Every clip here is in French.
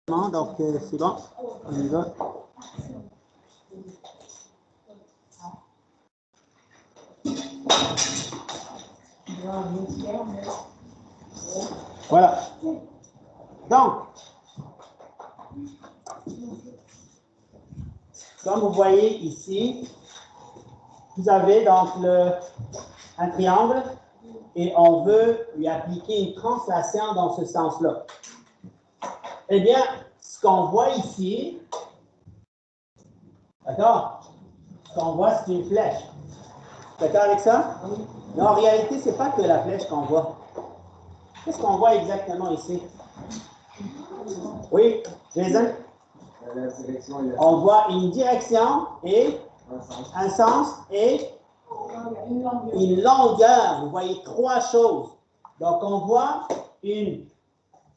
Donc, c'est bon, on y va. Voilà. Donc, comme vous voyez ici, vous avez donc un triangle et on veut lui appliquer une translation dans ce sens-là. Eh bien, ce qu'on voit ici, d'accord? Ce qu'on voit, c'est une flèche. D'accord avec ça? Oui. Mais en réalité, ce n'est pas que la flèche qu'on voit. Qu'est-ce qu'on voit exactement ici? Oui, Jason? On voit une direction et un sens et une longueur. Vous voyez trois choses. Donc, on voit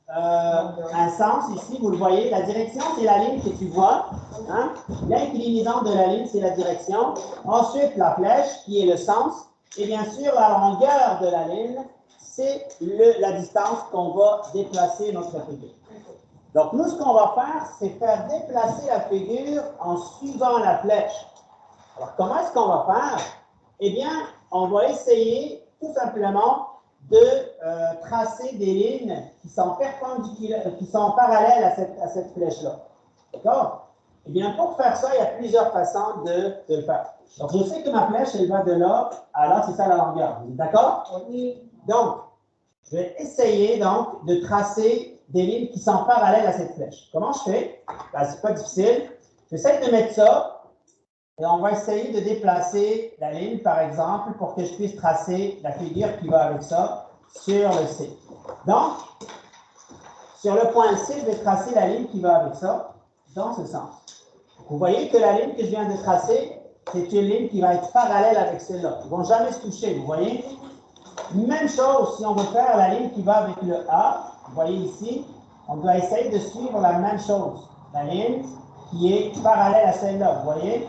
un sens ici, vous le voyez. La direction, c'est la ligne que tu vois. Hein? L'inclinaison de la ligne, c'est la direction. Ensuite, la flèche, qui est le sens. Et bien sûr, la longueur de la ligne, c'est la distance qu'on va déplacer notre figure. Donc, nous, ce qu'on va faire, c'est faire déplacer la figure en suivant la flèche. Alors, comment est-ce qu'on va faire? Eh bien, on va essayer tout simplement de tracer des lignes qui sont perpendiculaires, qui sont parallèles à cette flèche-là. D'accord? Eh bien, pour faire ça, il y a plusieurs façons de le faire. Donc, je sais que ma flèche, elle va de là à là, c'est ça la longueur. Vous êtes d'accord? Oui. Donc, je vais essayer donc de tracer des lignes qui sont parallèles à cette flèche. Comment je fais? Ben, c'est pas difficile. J'essaie de mettre ça et on va essayer de déplacer la ligne, par exemple, pour que je puisse tracer la figure qui va avec ça sur le C. Donc, sur le point C, je vais tracer la ligne qui va avec ça dans ce sens. Vous voyez que la ligne que je viens de tracer, c'est une ligne qui va être parallèle avec celle-là. Ils ne vont jamais se toucher, vous voyez? Même chose, si on veut faire la ligne qui va avec le A, vous voyez ici, on doit essayer de suivre la même chose. La ligne qui est parallèle à celle-là, vous voyez?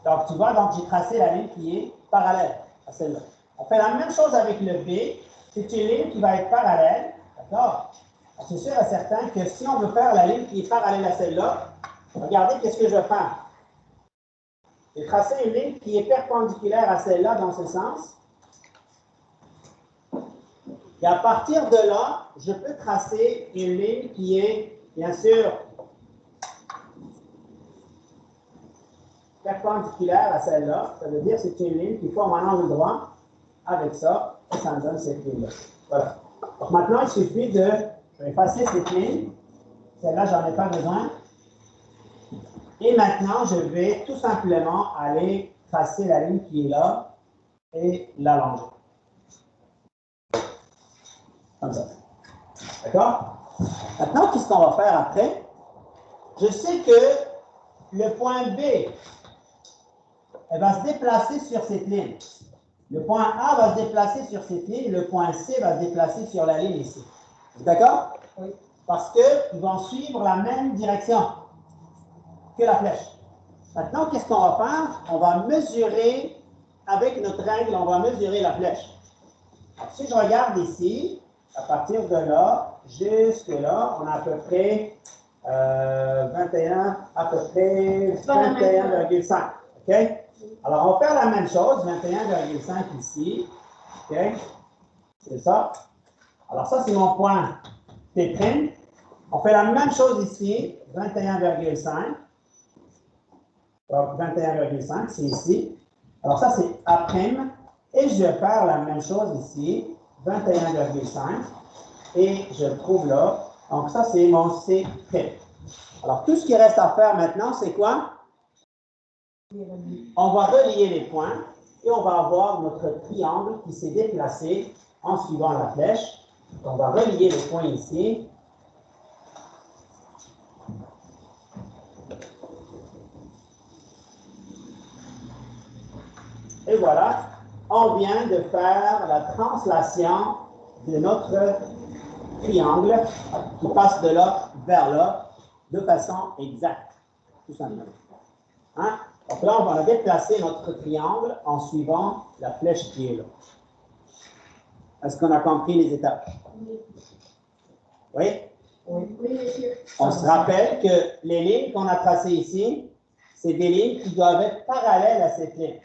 Donc, tu vois, donc j'ai tracé la ligne qui est parallèle à celle-là. On fait la même chose avec le B. C'est une ligne qui va être parallèle, d'accord? C'est sûr et certain que si on veut faire la ligne qui est parallèle à celle-là, regardez qu'est-ce que je vais faire. Je vais tracer une ligne qui est perpendiculaire à celle-là dans ce sens. Et à partir de là, je peux tracer une ligne qui est, bien sûr, perpendiculaire à celle-là. Ça veut dire que c'est une ligne qui forme un angle droit avec ça, et ça me donne cette ligne-là. Voilà. Donc maintenant, il suffit de... Je vais effacer cette ligne. Celle-là, j'en ai pas besoin. Et maintenant, je vais tout simplement aller tracer la ligne qui est là et l'allonger. Comme ça. D'accord? Maintenant, qu'est-ce qu'on va faire après? Je sais que le point B, elle va se déplacer sur cette ligne. Le point A va se déplacer sur cette ligne, le point C va se déplacer sur la ligne ici. D'accord? Oui. Parce qu'ils vont suivre la même direction que la flèche. Maintenant, qu'est-ce qu'on va faire? On va mesurer, avec notre règle, on va mesurer la flèche. Alors, si je regarde ici, à partir de là, jusque là, on a à peu près 21, à peu près 21,5. OK? Alors, on va faire la même chose, 21,5 ici. OK? C'est ça. Alors, ça, c'est mon point T'. On fait la même chose ici, 21,5. Donc, 21,5, c'est ici. Alors, ça, c'est A'. Et je vais faire la même chose ici, 21,5. Et je le trouve là. Donc, ça, c'est mon C'. Alors, tout ce qui reste à faire maintenant, c'est quoi? On va relier les points et on va avoir notre triangle qui s'est déplacé en suivant la flèche. On va relier les points ici. Et voilà, on vient de faire la translation de notre triangle qui passe de là vers là de façon exacte, tout simplement. Hein? Donc là, on va déplacer notre triangle en suivant la flèche qui est là. Est-ce qu'on a compris les étapes? Oui? Oui, monsieur. On se rappelle que les lignes qu'on a tracées ici, c'est des lignes qui doivent être parallèles à cette ligne.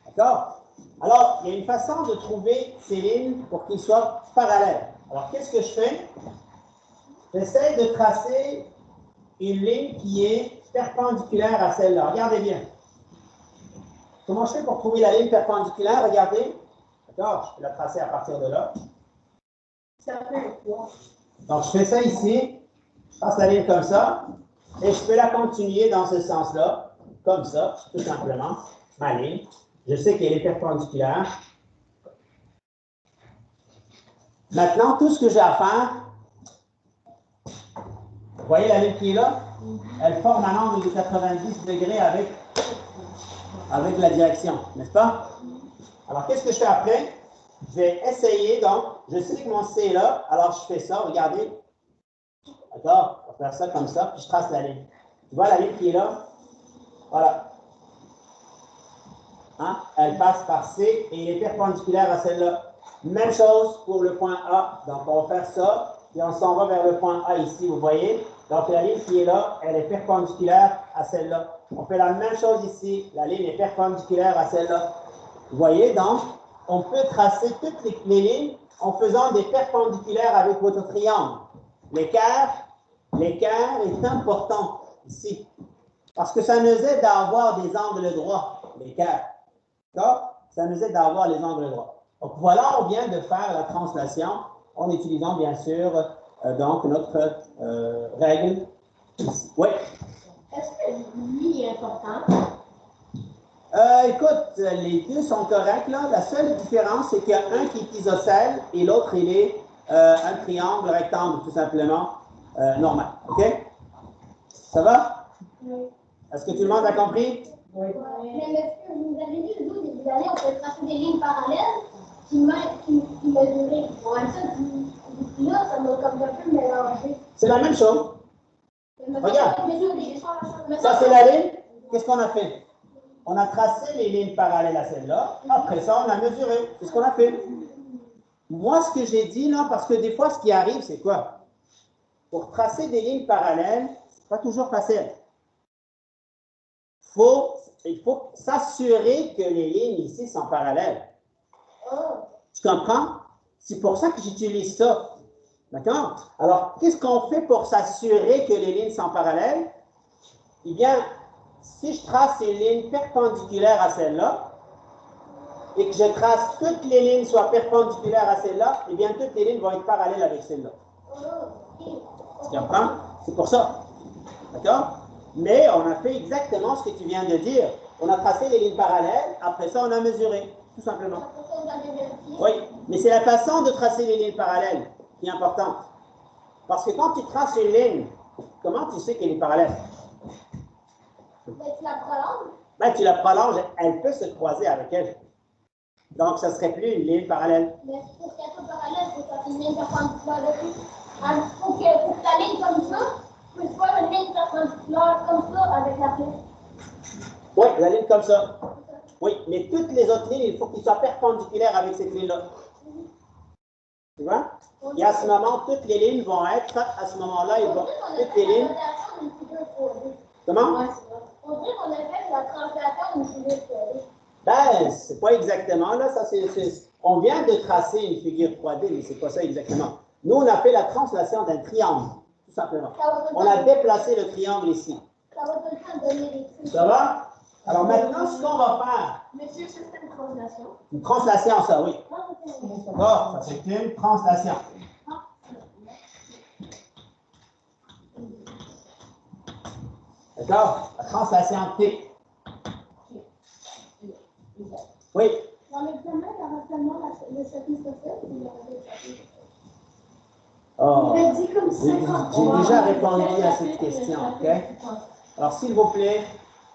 D'accord? Alors, il y a une façon de trouver ces lignes pour qu'ils soient parallèles. Alors, qu'est-ce que je fais? J'essaie de tracer une ligne qui est perpendiculaire à celle-là. Regardez bien. Comment je fais pour trouver la ligne perpendiculaire? Regardez. D'accord? Je peux la tracer à partir de là. Ça fait quoi? Donc, je fais ça ici. Je trace la ligne comme ça. Et je peux la continuer dans ce sens-là. Comme ça, tout simplement. Ma ligne. Je sais qu'elle est perpendiculaire. Maintenant, tout ce que j'ai à faire, vous voyez la ligne qui est là? Elle forme un angle de 90 degrés avec la direction, n'est-ce pas? Alors, qu'est-ce que je fais après? Je vais essayer, donc, je sais que mon C est là, alors je fais ça, regardez. D'accord? On va faire ça comme ça, puis je trace la ligne. Tu vois la ligne qui est là? Voilà. Hein? Elle passe par C et elle est perpendiculaire à celle-là. Même chose pour le point A. Donc, on va faire ça, et on s'en va vers le point A ici, vous voyez? Donc, la ligne qui est là, elle est perpendiculaire à celle-là. On fait la même chose ici. La ligne est perpendiculaire à celle-là. Vous voyez, donc, on peut tracer toutes les lignes en faisant des perpendiculaires avec votre triangle. L'écart est important ici, parce que ça nous aide à avoir des angles droits, l'écart. D'accord? Ça nous aide à avoir les angles droits. Donc, voilà, on vient de faire la translation en utilisant, bien sûr, donc, notre règle ici. Oui? Est-ce que lui est important? Écoute, les deux sont corrects, là. La seule différence, c'est qu'il y a un qui est isocèle et l'autre, il est un triangle rectangle, tout simplement, normal. OK? Ça va? Oui. Est-ce que tout le monde a compris? Oui. Mais est-ce que vous avez dit, nous, des années, on peut tracer des lignes parallèles qui mesuraient. Ouais, ça, là, ça m'a comme un peu mélangé. C'est la même chose. Regarde. Ça, c'est la ligne. Qu'est-ce qu'on a fait? On a tracé les lignes parallèles à celle-là. Après ça, on a mesuré. C'est ce qu'on a fait. Moi, ce que j'ai dit, là, parce que des fois, ce qui arrive, c'est quoi? Pour tracer des lignes parallèles, c'est pas toujours facile. Il faut s'assurer que les lignes ici sont parallèles. Tu comprends? C'est pour ça que j'utilise ça. D'accord? Alors, qu'est-ce qu'on fait pour s'assurer que les lignes sont parallèles? Eh bien, si je trace une ligne perpendiculaire à celle-là, et que je trace toutes les lignes soient perpendiculaires à celle-là, eh bien, toutes les lignes vont être parallèles avec celle-là. Tu comprends? C'est pour ça. D'accord? Mais on a fait exactement ce que tu viens de dire. On a tracé les lignes parallèles, après ça, on a mesuré, tout simplement. Oui, mais c'est la façon de tracer les lignes parallèles qui est importante. Parce que quand tu traces une ligne, comment tu sais qu'elle est parallèle? Mais tu la prolonges? Ben, tu la prolonges, elle peut se croiser avec elle. Donc, ça ne serait plus une ligne parallèle. Mais pour qu'elle soit parallèle, il faut que tu aies une ligne perpendiculaire dessus. Il faut que ta ligne comme ça puisse faire une ligne perpendiculaire comme ça avec la flèche. Oui, la ligne comme ça. Oui, mais toutes les autres lignes, il faut qu'ils soient perpendiculaires avec cette ligne-là. Tu vois? Et à ce moment, toutes les lignes vont être, à ce moment-là, toutes les lignes. Comment? On dirait qu'on a fait la translation d'une figure 3D. Ben, c'est pas exactement, là, ça on vient de tracer une figure 3D, mais c'est pas ça exactement. Nous, on a fait la translation d'un triangle, tout simplement. On a déplacé le triangle ici. Ça va tout le temps donner des trucs. Ça va? Alors maintenant, ce qu'on va faire... Monsieur, c'est une translation. Une translation, ça, oui. Bon, ça c'est une translation. D'accord? La translation T. Oui. Dans l'examen, il y aura seulement le chapitre social ou il y aura d'autres chapitres? Oh, Il a dit comme 50. j'ai déjà répondu à cette question, OK? Alors, s'il vous plaît,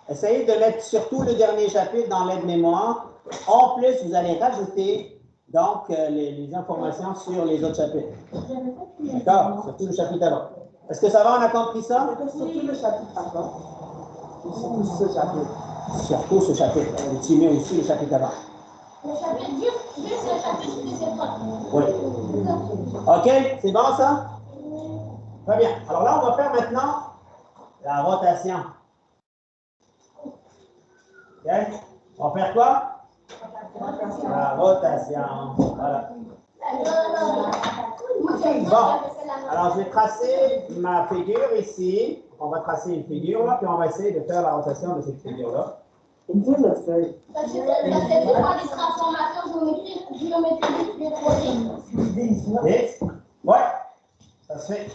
essayez de mettre surtout le dernier chapitre dans l'aide-mémoire. En plus, vous allez rajouter donc les informations sur les autres chapitres. D'accord? Surtout le chapitre avant. Est-ce que ça va? On a compris ça? Surtout le chapitre avant. Surtout ce chapitre. Surtout ce chapitre. Tu mets aussi le chapitre avant. Le chapitre, juste le chapitre que c'est pas. Oui. OK, c'est bon ça? Très bien. Alors là, on va faire maintenant la rotation. OK? On va faire quoi? La rotation. Voilà. Bon. Alors, je vais tracer ma figure ici. On va tracer une figure là, puis on va essayer de faire la rotation de cette figure-là. Parce que c'est pas des transformations géométriques de 3D. Yes? Ouais, ça se fait.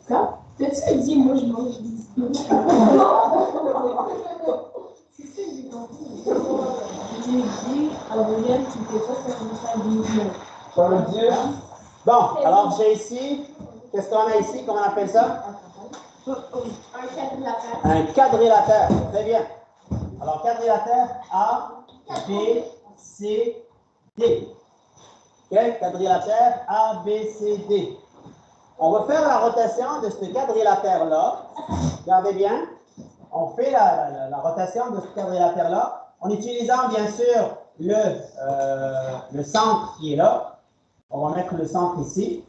Ça? T'as-tu dit, moi je mange des c'est ça que j'ai compris. J'ai dit, en voyant que tu fais pas, ça commence à dire. Ça veut dire? Bon, alors j'ai ici, qu'est-ce qu'on a ici, comment on appelle ça? Un quadrilatère. Un quadrilatère, très bien. Alors, quadrilatère A, B, C, D. OK? Quadrilatère A, B, C, D. On va faire la rotation de ce quadrilatère-là. Regardez bien. On fait la rotation de ce quadrilatère-là en utilisant bien sûr le centre qui est là. On va mettre le centre ici.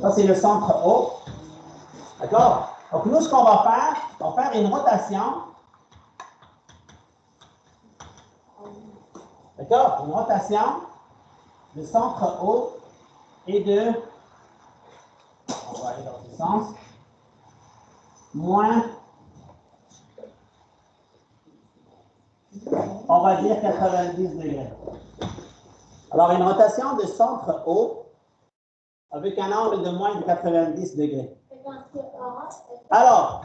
Ça, c'est le centre O. D'accord? Donc, nous, ce qu'on va faire, on va faire une rotation. D'accord? Une rotation. Le centre O est de, on va aller dans ce sens, moins, on va dire 90 degrés. Alors, une rotation de centre O avec un angle de moins de 90 degrés. Alors,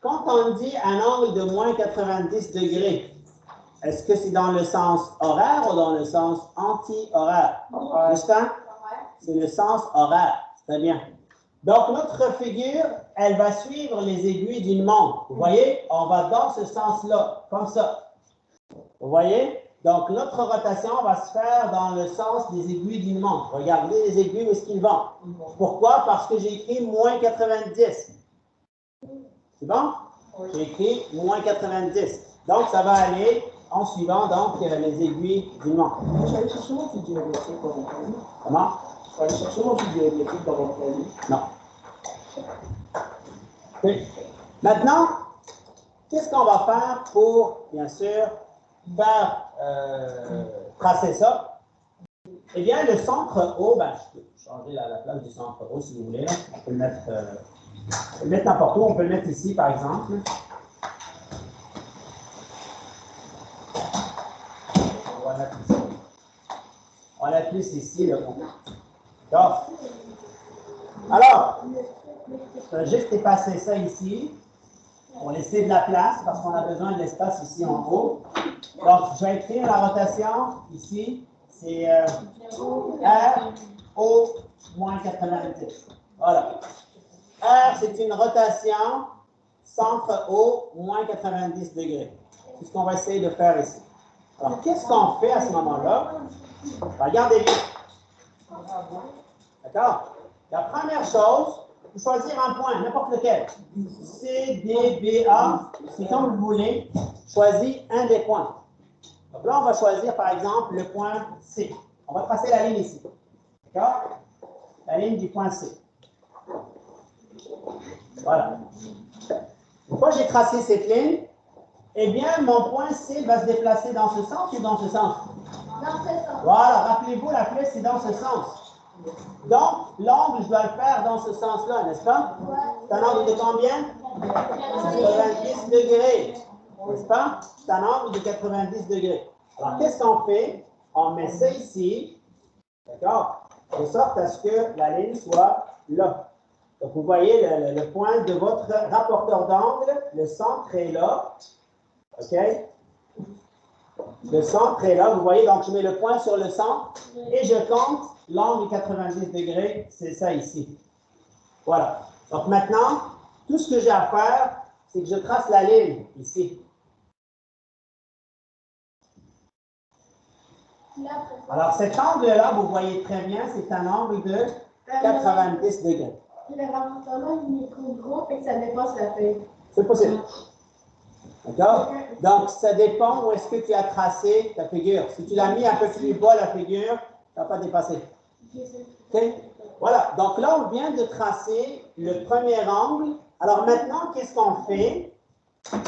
quand on dit un angle de moins 90 degrés, est-ce que c'est dans le sens horaire ou dans le sens anti-horaire? Justin? C'est le sens horaire. Très bien. Donc, notre figure, elle va suivre les aiguilles d'une montre. Vous voyez? On va dans ce sens-là, comme ça. Vous voyez? Donc, notre rotation va se faire dans le sens des aiguilles d'une montre. Regardez les aiguilles, où est-ce qu'ils vont? Pourquoi? Parce que j'ai écrit moins 90. C'est bon? J'ai écrit moins 90. Donc, ça va aller en suivant donc les aiguilles d'une montre. Je vais aller chercher mon fil géométrique dans mon cahier. Comment? Je vais aller chercher mon fil géométrique dans mon cahier. Non. Oui. Maintenant, qu'est-ce qu'on va faire pour, bien sûr, faire tracer ça? Eh bien, le centre O, ben, je peux changer la place du centre O si vous voulez. Là. On peut le mettre n'importe où. On peut le mettre ici, par exemple. On va le mettre ici. On va mettre plus ici, le point. D'accord? Alors, je vais juste effacer ça ici. On va laisser de la place parce qu'on a besoin de l'espace ici en haut. Donc, je vais écrire la rotation ici. C'est R, O, moins 90. Voilà. R, c'est une rotation centre O, moins 90 degrés. C'est ce qu'on va essayer de faire ici. Alors, qu'est-ce qu'on fait à ce moment-là? Regardez bien. D'accord? La première chose, vous choisir un point, n'importe lequel. C, D, B, A, c'est comme vous voulez. Choisis un des points. Donc là, on va choisir, par exemple, le point C. On va tracer la ligne ici. D'accord? La ligne du point C. Voilà. Une fois que j'ai tracé cette ligne, eh bien, mon point C va se déplacer dans ce sens ou dans ce sens? Dans ce sens. Voilà, rappelez-vous, la flèche, c'est dans ce sens. Donc, l'angle, je dois le faire dans ce sens-là, n'est-ce pas? C'est un angle de combien? 90 degrés. N'est-ce pas? C'est un angle de 90 degrés. Alors, qu'est-ce qu'on fait? On met ça ici, d'accord? De sorte à ce que la ligne soit là. Donc, vous voyez le point de votre rapporteur d'angle, le centre est là. OK? Le centre est là. Vous voyez, donc je mets le point sur le centre et je compte l'angle 90 degrés, c'est ça ici. Voilà. Donc maintenant, tout ce que j'ai à faire, c'est que je trace la ligne ici. Alors, cet angle-là, vous voyez très bien, c'est un angle de 90 degrés. Le rapportement, il est trop gros et que ça dépasse la feuille. C'est possible. D'accord? Donc, ça dépend où est-ce que tu as tracé ta figure. Si tu l'as mis un peu plus bas, la figure, ça ne va pas dépasser. OK? Voilà. Donc là, on vient de tracer le premier angle. Alors maintenant, qu'est-ce qu'on fait?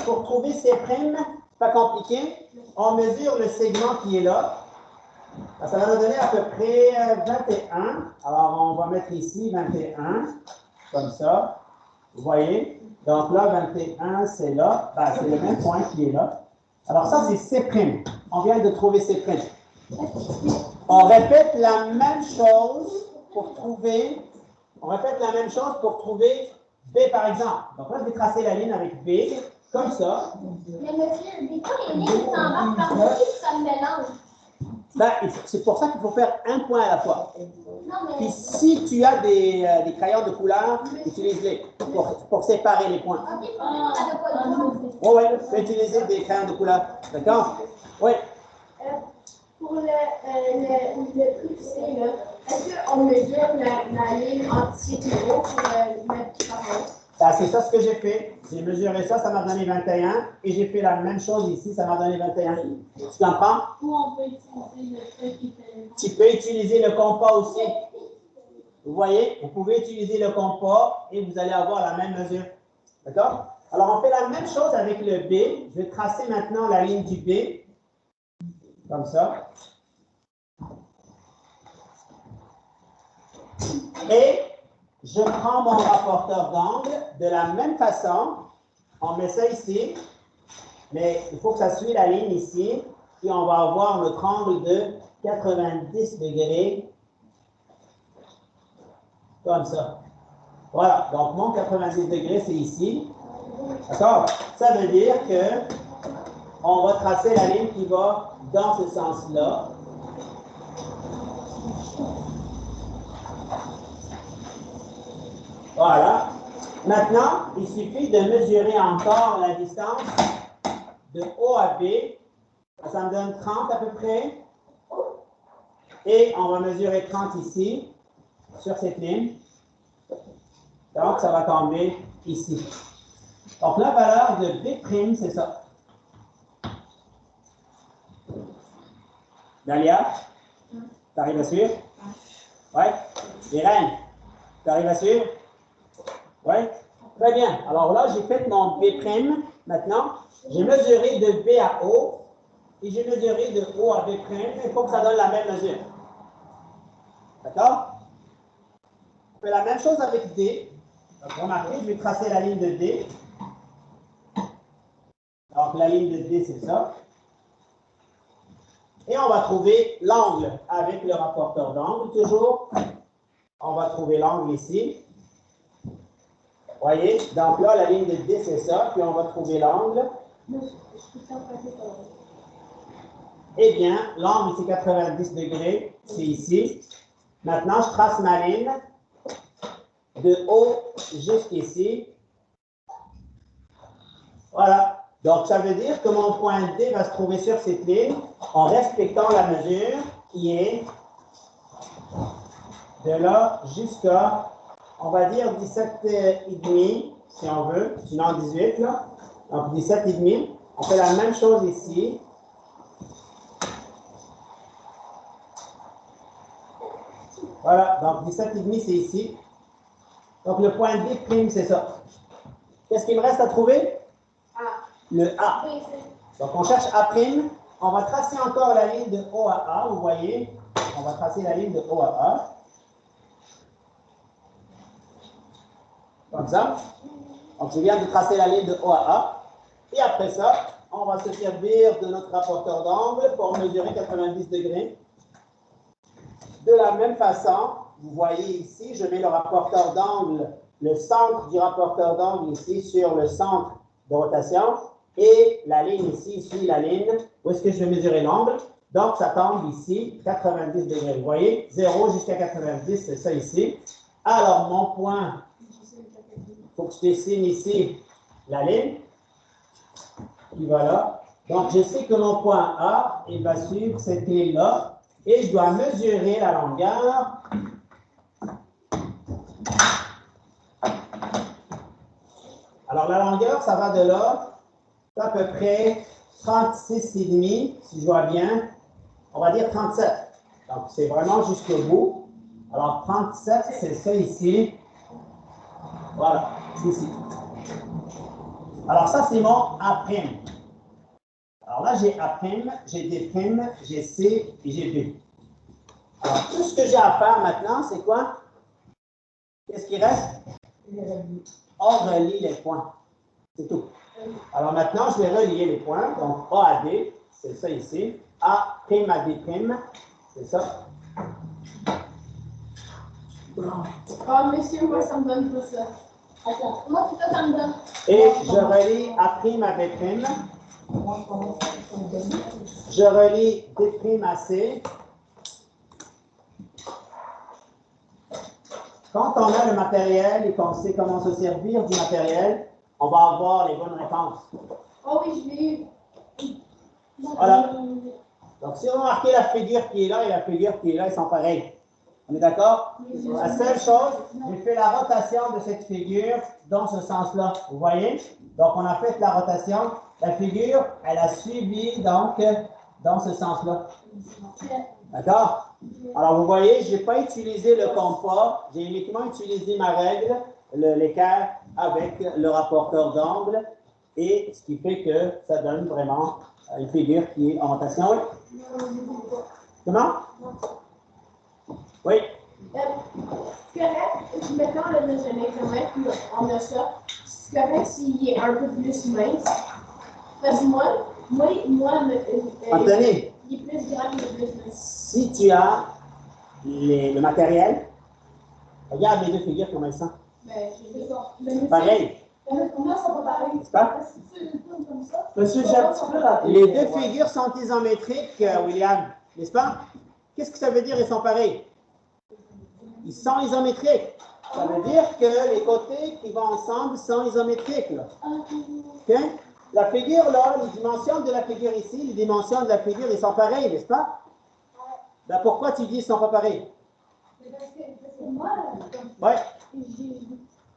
Pour trouver ces primes, pas compliqué, on mesure le segment qui est là. Ça va nous donner à peu près 21. Alors, on va mettre ici 21, comme ça. Vous voyez? Donc là, 21, c'est là. Ben, c'est le même point qui est là. Alors ça, c'est C'. On vient de trouver C'. On répète la même chose pour trouver, B par exemple. Donc là, je vais tracer la ligne avec B, comme ça. Mais monsieur, des fois, les lignes s'embarquent par-dessus, ça me mélange. Ben, c'est pour ça qu'il faut faire un point à la fois. Non, mais. Puis si tu as des crayons de couleur, utilise-les pour séparer les points. Ok, on n'a pas le droit. Oui, tu peux utiliser des crayons de couleur. D'accord? Oui. Pour le truc C, là, est-ce qu'on mesure la ligne anti-niveau pour mettre par là? Ben, c'est ça ce que j'ai fait. J'ai mesuré ça, ça m'a donné 21. Et j'ai fait la même chose ici, ça m'a donné 21. Tu comprends? Ou on peut utiliser le truc qui fait. Tu peux utiliser le compas aussi. Vous voyez, vous pouvez utiliser le compas et vous allez avoir la même mesure. D'accord? Alors, on fait la même chose avec le B. Je vais tracer maintenant la ligne du B. Comme ça. Et je prends mon rapporteur d'angle de la même façon. On met ça ici. Mais il faut que ça suive la ligne ici. Puis on va avoir notre angle de 90 degrés. Comme ça. Voilà. Donc, mon 90 degrés, c'est ici. D'accord? Ça veut dire que on va tracer la ligne qui va dans ce sens-là. Voilà. Maintenant, il suffit de mesurer encore la distance de O à B. Ça me donne 30 à peu près. Et on va mesurer 30 ici, sur cette ligne. Donc, ça va tomber ici. Donc, la valeur de B', c'est ça. Dalia, tu arrives à suivre? Oui? Irène, tu arrives à suivre? Oui? Très bien. Alors là, j'ai fait mon B'. Maintenant, j'ai mesuré de B à O et j'ai mesuré de O à B'. Il faut que ça donne la même mesure. D'accord? On fait la même chose avec D. Donc, remarquez, je vais tracer la ligne de D. Donc, la ligne de D, c'est ça. Et on va trouver l'angle avec le rapporteur d'angle, toujours. On va trouver l'angle ici. Voyez? Donc là, la ligne de D, c'est ça. Puis on va trouver l'angle. Eh bien, l'angle, c'est 90 degrés. C'est ici. Maintenant, je trace ma ligne de haut jusqu'ici. Voilà. Donc, ça veut dire que mon point D va se trouver sur cette ligne en respectant la mesure qui est de là jusqu'à, on va dire, 17,5 si on veut, sinon 18, là. Donc, 17,5. On fait la même chose ici. Voilà, donc 17,5 c'est ici. Donc, le point D', c'est ça. Qu'est-ce qu'il me reste à trouver? Le A. Donc, on cherche A'. On va tracer encore la ligne de O à A. Vous voyez, on va tracer la ligne de O à A. Comme ça. Donc, je viens de tracer la ligne de O à A. Et après ça, on va se servir de notre rapporteur d'angle pour mesurer 90 degrés. De la même façon, vous voyez ici, je mets le rapporteur d'angle, le centre du rapporteur d'angle ici sur le centre de rotation. Et la ligne ici suit la ligne. Où est-ce que je vais mesurer l'angle? Donc, ça tombe ici, 90 degrés. Vous voyez, 0 jusqu'à 90, c'est ça ici. Alors, mon point, il faut que je dessine ici la ligne qui va là. Donc, je sais que mon point A, il va suivre cette ligne-là. et je dois mesurer la longueur. Alors, la longueur, ça va de là, à peu près 36,5, si je vois bien. On va dire 37. Donc, c'est vraiment jusqu'au bout. Alors, 37, c'est ça ici. Voilà, c'est ici. Alors, ça, c'est mon A'. Alors là, j'ai A', j'ai D', j'ai C et j'ai B. Alors, tout ce que j'ai à faire maintenant, c'est quoi? Qu'est-ce qui reste? On relie les points. C'est tout. Alors maintenant, je vais relier les points. Donc, A à D, c'est ça ici. A' à D', c'est ça. Ah, monsieur, moi, ça me donne pas ça. Attends, moi, c'est ça, ça me donne. Et je relie A' à B'. Je relie D' à C. Quand on a le matériel et qu'on sait comment se servir du matériel, on va avoir les bonnes réponses. Oh oui, je l'ai eu. Voilà. Donc, si vous remarquez la figure qui est là et la figure qui est là, ils sont pareils. On est d'accord? La seule chose, j'ai fait la rotation de cette figure dans ce sens-là. Vous voyez? Donc, on a fait la rotation. La figure, elle a suivi donc dans ce sens-là. D'accord? Alors, vous voyez, je n'ai pas utilisé le compas, j'ai uniquement utilisé ma règle, l'équerre avec le rapporteur d'angle, et ce qui fait que ça donne vraiment une figure qui est en rotation. Comment? Oui. C'est correct, maintenant, là, dans un examen, puis on a ça. C'est correct s'il est un peu plus mince. Parce que moi, Anthony, il est plus grand, il est plus mince. si tu as le matériel, regarde les deux figures comment elles sont. Ben, c'est ça. Pareil. Moi, ça va pareil. N'est-ce pas? Monsieur, j'ai un petit peu la Les deux figures sont isométriques, William. N'est-ce pas? Qu'est-ce que ça veut dire, ils sont pareils? Ils sont isométriques. Ça veut dire que les côtés qui vont ensemble sont isométriques. Là. Okay? La figure, là, les dimensions de la figure ici, les dimensions de la figure, ils sont pareils, n'est-ce pas? Ben, pourquoi tu dis qu'ils ne sont pas pareils? Parce que moi, Oui.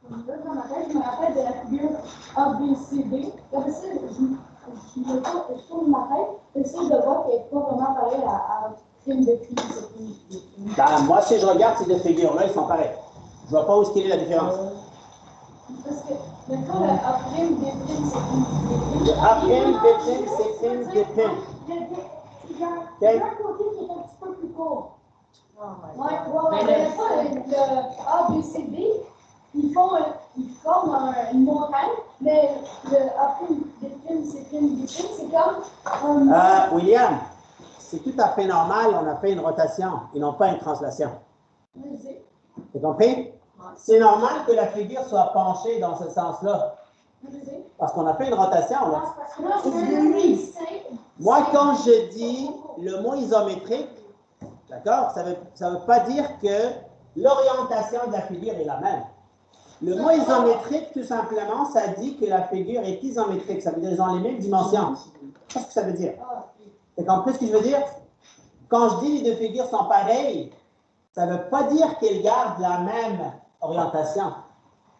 dans ma tête, je me rappelle de la figure A, B, C, D. Après ça, je tourne ma tête, et ça, je vois qu'elle n'est pas vraiment pareille à prime de prix. Ben, moi, si je regarde ces deux figures-là, ils sont pareils. Je ne vois pas où est-ce la différence. Parce que, maintenant, le A', B', c'est Le A', B', c'est prime, D'. Il y a un côté qui est un petit peu plus court. Ouais, mais pas le A, B, C, D, ils forment une montagne, mais le A', B', C', c'est comme William, c'est tout à fait normal, on a fait une rotation et non pas une translation. Tu as compris? C'est normal que la figure soit penchée dans ce sens-là. Parce qu'on a fait une rotation. Là. Moi, quand je dis le mot isométrique, d'accord, ça veut pas dire que l'orientation de la figure est la même. Le mot isométrique, tout simplement, ça dit que la figure est isométrique. Ça veut dire qu'ils ont les mêmes dimensions. Qu'est-ce que ça veut dire? Tu as compris ce que je veux dire? Quand je dis les deux figures sont pareilles, ça ne veut pas dire qu'elles gardent la même orientation.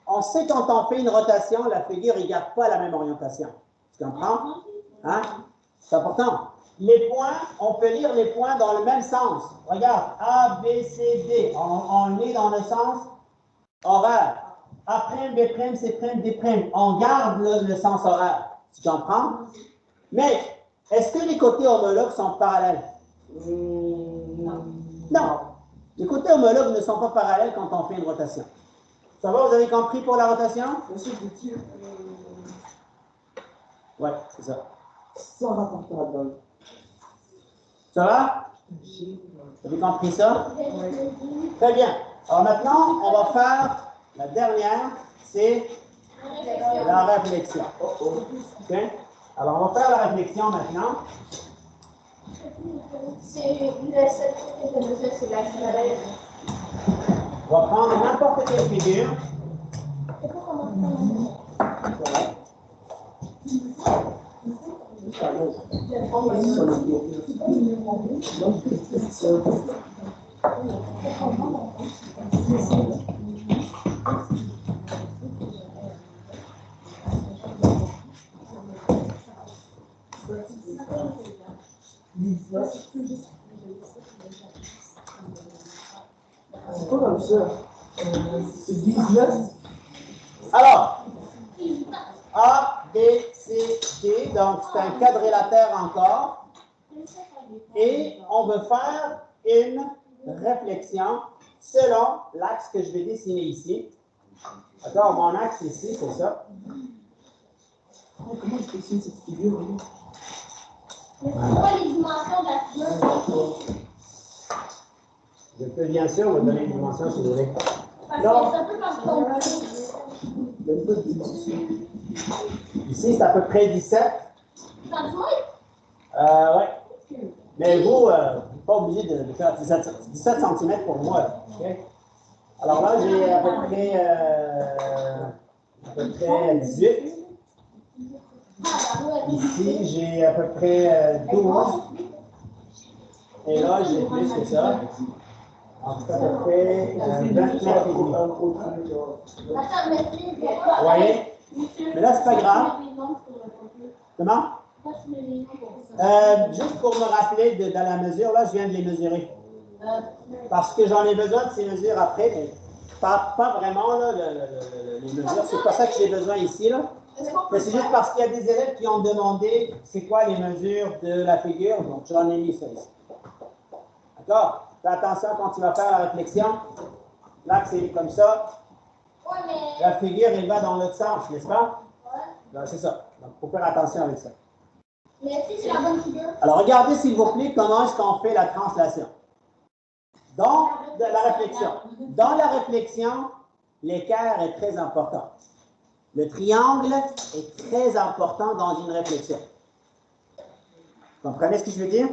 On sait quand on fait une rotation, la figure ne garde pas la même orientation. Tu comprends? Hein? C'est important. Les points, on peut lire les points dans le même sens. Regarde, A, B, C, D. On est dans le sens horaire. A', B', C', D'. On garde le sens horaire. Tu comprends? Mais, est-ce que les côtés homologues sont parallèles? Non. Les côtés homologues ne sont pas parallèles quand on fait une rotation. Ça va, vous avez compris pour la rotation? Monsieur, dis-tu Oui, c'est ça. sans rapporteur d'angle. Ça va? Vous avez compris ça? Très bien. Alors maintenant, on va faire la dernière, c'est la réflexion. Okay? Alors, on va faire la réflexion maintenant. C'est le seul truc que je fais, c'est la chaleur. On va prendre n'importe quelle figure. ça. C'est pas comme ça. C'est 19. Alors, A, B, C, D, donc c'est un quadrilatère encore. Et on veut faire une réflexion selon l'axe que je vais dessiner ici. D'accord, mon axe ici, c'est ça. Comment je dessine cette figure? Mais c'est quoi les dimensions de la figure? Je peux bien sûr vous donner une dimension si vous voulez. Parce que c'est un peu comme ça. Ici, c'est à peu près 17. Ouais. Mais vous, n'êtes pas obligé de faire 17 cm pour moi. Okay? Alors là, j'ai à peu près 18. Ici, j'ai à peu près 12. Et là, j'ai plus que ça. Donc, c'est à peu près 29 et demi. Vous voyez? Mais là, c'est pas grave. Comment? Juste pour me rappeler de la mesure, là, je viens de les mesurer. Parce que j'en ai besoin de ces mesures après, mais pas vraiment, là, les mesures. C'est pas ça que j'ai besoin ici, là. Mais c'est juste parce qu'il y a des élèves qui ont demandé c'est quoi les mesures de la figure, donc j'en ai mis ça ici. D'accord? Fais attention quand tu vas faire la réflexion. L'axe est comme ça. La figure, elle va dans l'autre sens, n'est-ce pas? C'est ça. Donc, il faut faire attention avec ça. Mais si c'est la bonne figure. Alors, regardez, s'il vous plaît, comment est-ce qu'on fait la translation. Dans la réflexion. Dans la réflexion, l'équerre est très important. Le triangle est très important dans une réflexion. Vous comprenez ce que je veux dire?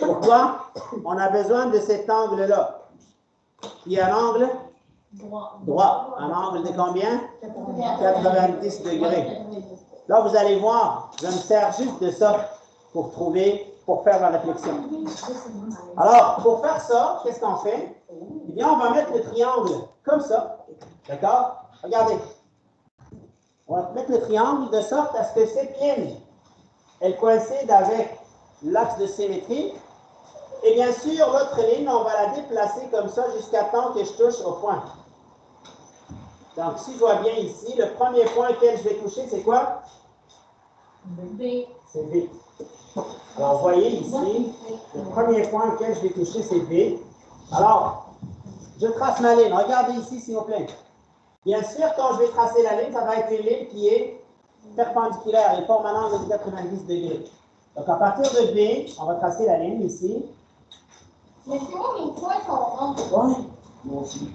Pourquoi? On a besoin de cet angle-là. Qui est un angle? Droit. Un angle de combien? 90 degrés. Là, vous allez voir, je me sers juste de ça pour faire la réflexion. Alors, pour faire ça, qu'est-ce qu'on fait? Eh bien, on va mettre le triangle comme ça. D'accord? Regardez. On va mettre le triangle de sorte à ce que cette ligne, elle coïncide avec l'axe de symétrie. Et bien sûr, l'autre ligne, on va la déplacer comme ça jusqu'à temps que je touche au point. Donc, si je vois bien ici, le premier point auquel je vais toucher, c'est quoi? B. C'est B. Alors, vous voyez ici, le premier point auquel je vais toucher, c'est B. Alors, je trace ma ligne. Regardez ici, s'il vous plaît. Bien sûr, quand je vais tracer la ligne, ça va être une ligne qui est perpendiculaire et forme un angle de 90 degrés. Donc, à partir de B, on va tracer la ligne ici. Mais c'est moi, mes points sont ronds. Ouais, moi aussi.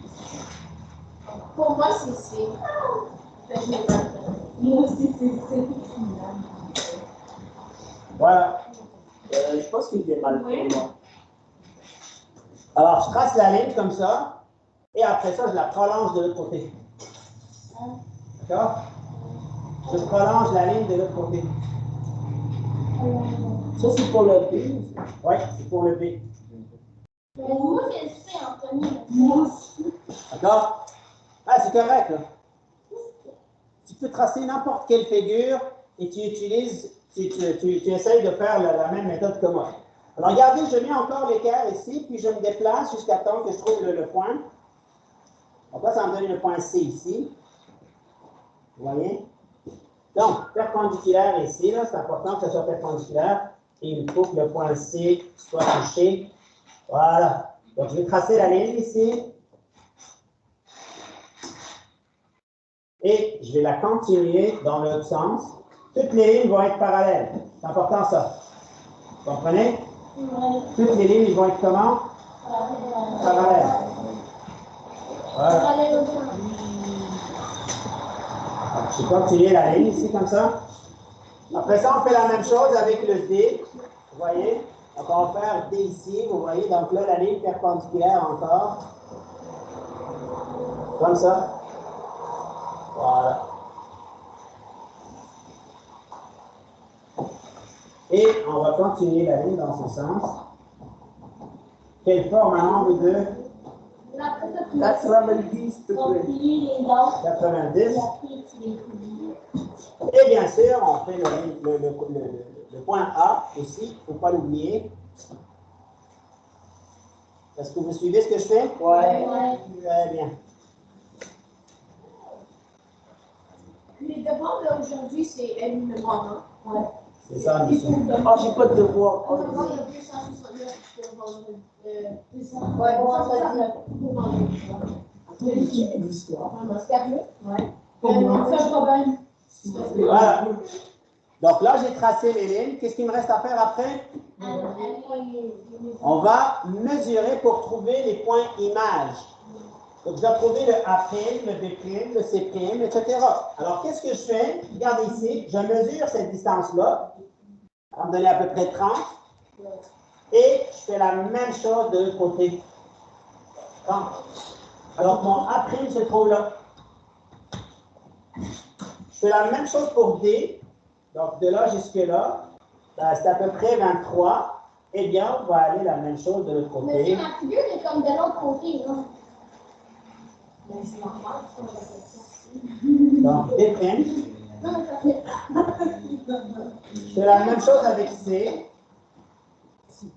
Pour moi, c'est C. Moi aussi, c'est C. Voilà. Je pense qu'il est mal pour moi. Alors, je trace la ligne comme ça, et après ça, je la prolonge de l'autre côté. D'accord? Je prolonge la ligne de l'autre côté. Ça, c'est pour le B. Oui, c'est pour le B. Mais moi, c'est le C en premier. Moi aussi. D'accord? Ah, c'est correct, là. Tu peux tracer n'importe quelle figure et tu essayes de faire la même méthode que moi. Alors, regardez, je mets encore l'équerre ici, puis je me déplace jusqu'à temps que je trouve le point. Donc là, ça me donne le point C ici. Vous voyez? Donc, perpendiculaire ici, là, c'est important que ce soit perpendiculaire. Et il faut que le point C soit touché. Voilà. Donc, je vais tracer la ligne ici. Et je vais la continuer dans l'autre sens. Toutes les lignes vont être parallèles. C'est important ça. Vous comprenez? Toutes les lignes vont être comment? Parallèles. Voilà. Alors, je vais continuer la ligne ici comme ça. Après ça, on fait la même chose avec le D. Vous voyez? Donc, on va faire D ici. Vous voyez? Donc là, la ligne perpendiculaire encore. Comme ça. Voilà. Et on va continuer la ligne dans ce sens. Quelle forme un nombre de 90 degrés. 90? Et bien sûr, on fait le point A aussi, il ne faut pas l'oublier. Est-ce que vous suivez ce que je fais? Ouais. Très bien. Les devoirs d'aujourd'hui, c'est énormément. Ouais. C'est ça, monsieur. Ah, j'ai pas de devoir. On va voir le 269 pour vendredi. Ouais, pour vendredi. L'histoire. Ouais. C'est un problème. Voilà. Donc là, j'ai tracé les lignes. Qu'est-ce qu'il me reste à faire après? On va mesurer pour trouver les points images. Donc, je dois trouver le A', le B', le C', etc. Alors, qu'est-ce que je fais? Regardez ici, je mesure cette distance-là. Ça va me donner à peu près 30. Et je fais la même chose de l'autre côté. 30. Alors, mon A' se trouve là. Je fais la même chose pour D. Donc, de là jusque là, c'est à peu près 23. Eh bien, on va aller la même chose de l'autre Mais côté. ma figure est comme de l'autre côté, non? Donc, D'. Non, ça fait. Je fais la même chose avec C.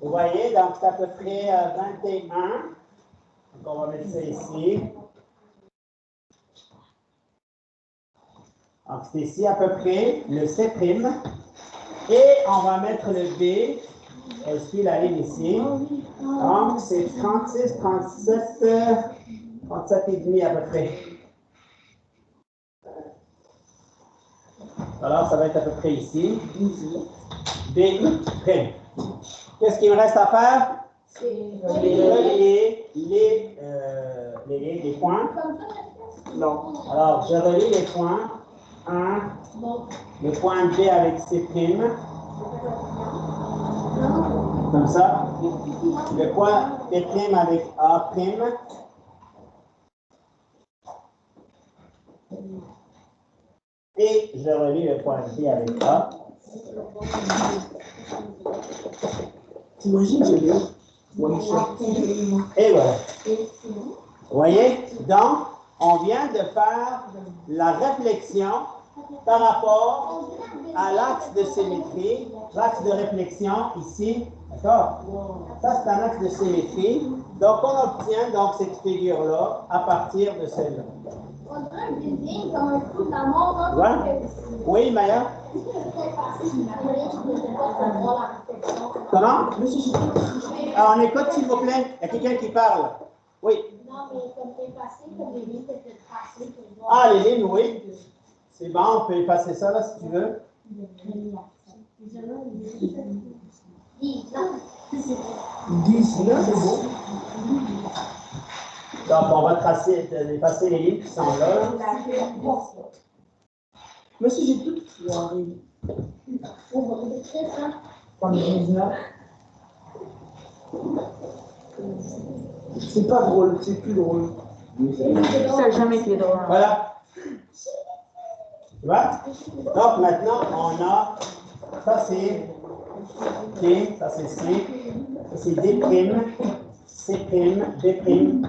Vous voyez, donc c'est à peu près 21. Donc, on va mettre ça ici. Donc, c'est ici à peu près le C'. Et on va mettre le B. Elle suit la ligne ici. Donc, c'est 36, 37, 37 et demi à peu près. Alors, ça va être à peu près ici. B'. Qu'est-ce qu'il me reste à faire? Relier les points. Non. Alors, je relie les points. 1, le point B avec C'. Comme ça. Le point B' avec A'. Et je relie le point B avec A. T'imagines, j'ai bien. Et voilà. Vous voyez? Donc, on vient de faire la réflexion par rapport à l'axe de symétrie, l'axe de réflexion ici. D'accord? Ça, c'est un axe de symétrie. Donc, on obtient donc cette figure-là à partir de celle-là. On dirait un building comme un coup de la mort. Hein? Ouais. Oui, Maya? Comment? Alors, on écoute, s'il vous plaît. Il y a quelqu'un qui parle. Oui. Non, mais comme t'es passé, comme les lignes étaient tracées. Ah, les lignes, oui. C'est bon, on peut effacer ça, là, si tu veux. 10, là, c'est bon. Donc, on va effacer les lignes qui sont là. Monsieur, j'ai tout foiré. Comme 19. C'est pas drôle, c'est plus drôle. Ça n'a jamais été drôle. Voilà. Tu vois? Donc, maintenant, on a... Ça, c'est D, ça, c'est C. Ça, c'est D', C', D',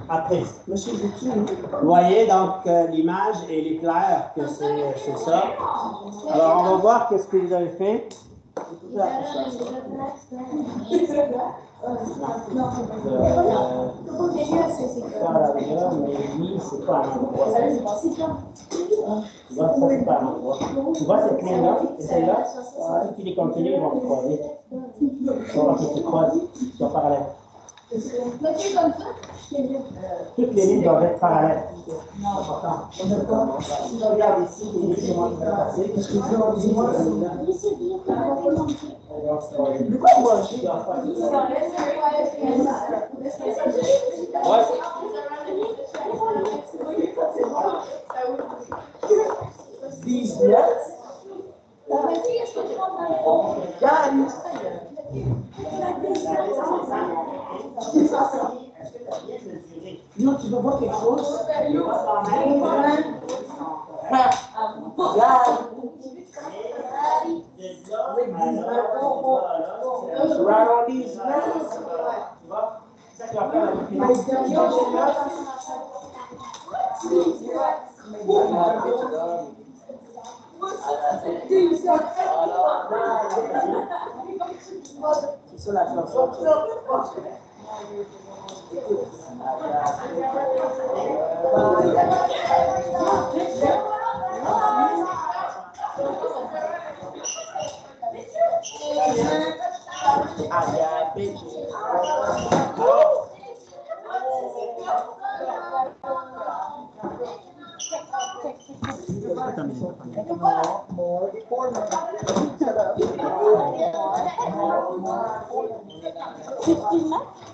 A'. Monsieur, j'ai tout. Vous voyez, donc, l'image, elle est claire que c'est ça. Alors, on va voir qu'est-ce que vous avez fait. Mais lui, c'est pas un endroit. Tu vois, ça, c'est pas un endroit. Tu vois cette ligne-là et celle-là? Si tu les continues, ils vont se croiser. Tu vas voir qu'ils se croisent. Ils sont parallèles. Toutes les lignes doivent être parallèles. C'est important. Si je regarde ici, les lignes vont être passer. Qu'est-ce que tu veux dis-moi? Pourquoi moi, je suis non, tu veux voir quelque chose? C'est ça la chanson. C'est